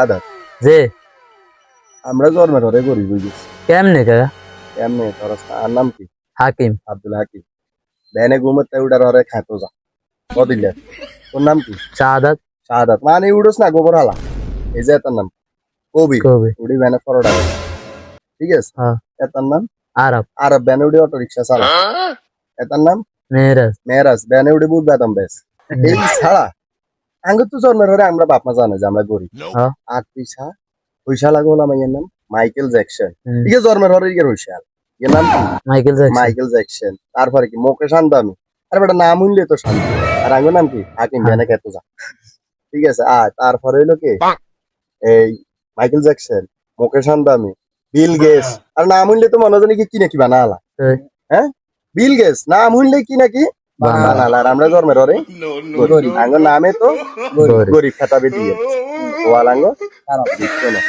আদাত যে আমরা জন্মের ঘরে গরিব হয়ে গেছি। কেমনে কাকা? কেমনে তোর আর নাম কি? হাকিম। আব্দুল হাকিম। বেনে ঘুমতে উড়ার ঘরে খাতো যা কদিলে। তোর নাম কি? শাহাদাত। শাহাদাত মানে উড়োস না গোবর হালা। এই যে এটার নাম কবি। কবি। উড়ি বেনে ফরোডা। ঠিক আছে। হ্যাঁ। এটার নাম আরব। আরব বেনে উড়ি অটো রিক্সা চালা। এটার নাম মেহরাজ। মেহরাজ বেনে উড়ি বুট বাদাম বেশ। এই ছাড়া আঙ্গ তো জন্মের ঘরে আমরা বাপ মা জানে যে আমরা গরিব। হ্যাঁ। আর পয়সা পয়সা লাগো না মাইয়ের নাম মাইকেল জ্যাকসন। হুম। ঠিক আছে জন্মের ঘরে ইয়ে হইছে এর নাম কি? Michael Jackson. Michael Jackson. তারপরে কি মুকেশ আম্বানি। আর বেটা নাম হইলে তো শান্তি। আর আঙ্গুর নাম কি? হাকিম হ্যাঁ। বেনে খেতে যা। ঠিক আছে তারপরে হইলো কি এই Michael Jackson, Mukesh Ambani, Bill Gates. আর নাম হইলে তো মনে জানি কি কি নাকি বানালা। এই, হ্যাঁ বিল গেটস নাম হইলে কি নাকি বানালা। বানালা। আর আমরা জন্মের ঘরে গরিব। আঙ্গুর নামে তো গরিব। গরিব খাতা বেটি ও আলাঙ্গ খারাপ দিচ্ছ না।